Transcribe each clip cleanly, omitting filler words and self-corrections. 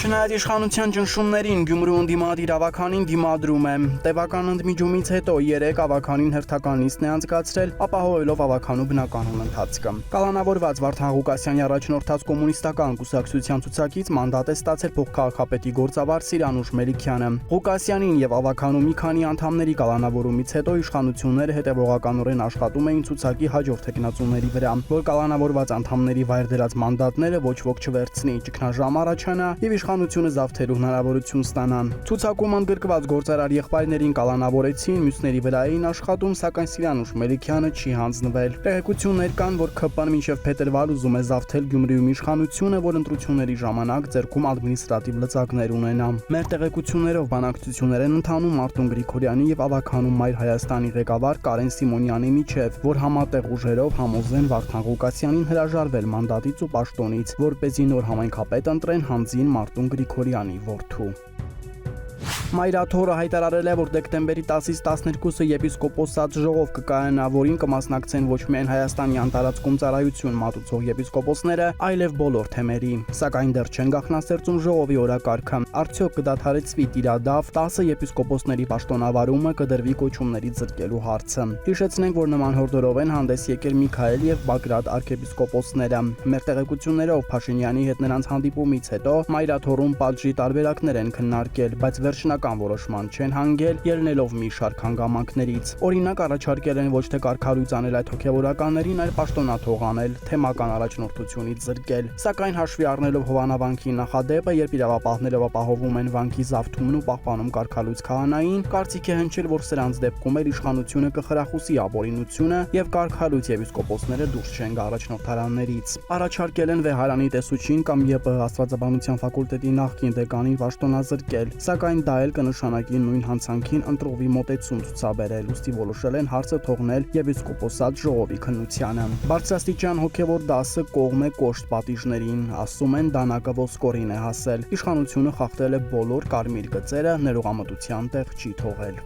Չնայած իշխանության ճնշումներին Գյումրու ընդդիմադիր ավականին դիմադրում է։ Տևական ընդմիջումից հետո 3 ավականին հերթական նիստն է անցկացրել, ապահովելով ավականու բնականոն ընթացքը։ Կալանավորված Վարդան Ղուկասյանի առաջնորդած կոմունիստական կուսակցության ցուցակից մանդատ է ստացել փոխքաղաքապետի գործավար Սիրանուշ Մելիքյանը։ Ղուկասյանին եւ ավականու մի քանի անդամների կալանավորումից հետո իշխանությունները հետևողականորեն աշխատում էին ցուցակի հաջորդ տեխնացուների վրա, որ կալանավորված անդամների վայր դրած մանդատները ոչ ոք չվերցնի, ճգնաժամ առաջանա եւ իշխանությունը զավթելու հնարավորություն ստանան։ Ցուցակում ընդգրկված գործարար եղբայրներին կալանավորեցին, մյուսների վրա էին աշխատում, սակայն Սիրանուշ Մելիքյանը չի հանձնվել։ Տեղեկություններ կան, որ ՔՊ-ն մինչև փետրվար ուզում է զավթել Գյումրիում իշխանությունը, որ ընտրությունների ժամանակ ձեռքում ադմինիստրատիվ լծակներ ունենա։ Մեր տեղեկություններով բանակցություններ են ընթանում Արտոն Գրիգորյանի եւ ավականու Մայր Հայաստանի ղեկավար Կարեն Սիմոնյանի միջև, որ համատեղ ուժերով համոզեն Վարդան Ղուկասյանին հրաժարվել մանդատից ու պաշտոնից, որպեսզի նոր համայնքապետ ընտրեն Հանձին Արտոն Գրիգորյանի որդու։ Մայրաթորը հայտարարել է, որ դեկտեմբերի 10-ից 12-ը եպիսկոպոսաց ժողով կկայանա, որին կմասնակցեն ոչ միայն Հայաստանի անտարածքում ծառայություն մատուցող եպիսկոպոսները, այլև բոլոր թեմերի։ Սակայն դեռ չեն գաղտնասերծում ժողովի օրակարգը։ Արդյոք կդադարեցվի տիրադավ 10 եպիսկոպոսների պաշտոնավարումը, կդրվի կոչումների զրկելու հարցը։ Հիշեցնենք, որ նման հորդորով են հանդես եկել Միքայել եւ Բագրատ արքեպիսկոպոսները։ Մեր տեղեկություններով Փաշինյանի հետ նրանց հանդիպումից հետո Մայրաթորում պատժի տարբերակներ են քննարկել, բայց վերջնական որոշման չեն հանգել, ելնելով մի շարք հանգամանքներից։ Օրինակ առաջարկել են ոչ թե կարգառույց անել այդ հոգևորականներին, այլ պաշտոնաթող անել, թեմական առաջնորդությունից զրկել։ Սակայն հաշվի առնելով Հովանավանքի նախադեպը, երբ իրավապահները ապահովում են վանքի զավթումն ու պահպանում կարգառույց քահանային, կարծիք է հնչել, որ սրանց դեպքում էլ իշխանությունը կխրախուսի ապօրինությունը եւ կարգառույց եպիսկոպոսները դուրս չեն գա առաջնորդարաններից։ Առաջարկել են Վեհարանի տեսուչին կամ ԵՊՀ աստվածաբանության ֆակուլտետի նախկին դեկանին պաշտոնազրկել, սակայն դա էլ կնշանակի նույն հանցանքին ընտրովի մոտեցում ցուցաբերել, ուստի որոշել են հարցը թողնել եպիսկոպոսաց ժողովի քննությանը։ Բարձրաստիճան հոգևոր դասը կողմ է կոշտ պատիժներին, ասում են դանակը ոսկորին է հասել։ Իշխանությունը խախտել է բոլոր կարմիր գծերը, ներողամտության տեղ չի թողել։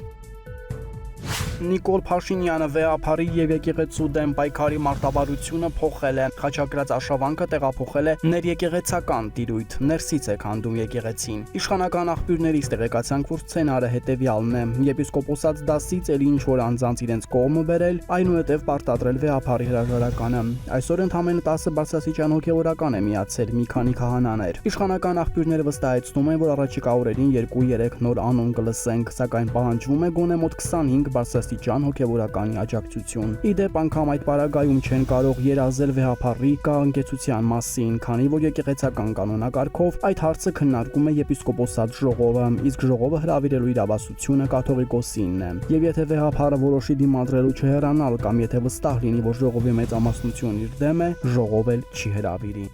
Նիկոլ Փաշինյանը վեհափարի եւ եկեղեցու դեմ պայքարի մարտավարությունը փոխել է։ Խաչակրաց արշավանքը տեղափոխել է ներեկեղեցական տիրույթ, ներսից է քանդում եկեղեցին։ Իշխանական աղբյուրներից տեղեկացանք, որ սցենարը հետեւյալն է. եպիսկոպոսաց դասից էլի ինչ որ անձանց իրենց կողմը բերել, այնուհետև պարտադրել վեհափարի հրաժարականը։ Այսօր ընդամենը 10 բարձրաստիճան հոգևորական է միացել, մի քանի քահանաներ։ Իշխանական աղբյուրները վստահեցնում են, որ առաջիկա օրերին 2-3 նոր անուն կլսենք, սակայն պահանջվում է գոնե մոտ 25 բարձրաստիճան հոգևորականի աջակցություն։ Իդեպ անգամ այդ պարագայում չեն կարող երազել վեհափարի կանգեցության մասին, քանի որ եկեղեցական կանոնակարգով այդ հարցը քննարկում է եպիսկոպոսաց ժողովը, իսկ ժողովը հրավիրելու իրավասությունը կաթողիկոսինն է։ Եվ եթե վեհափարը որոշի դիմադրելու չհեռանալ կամ եթե վստահ լինի, որ ժողովի մեծամասնությունն իր դեմ է, ժողով էլ չի հրավիրի։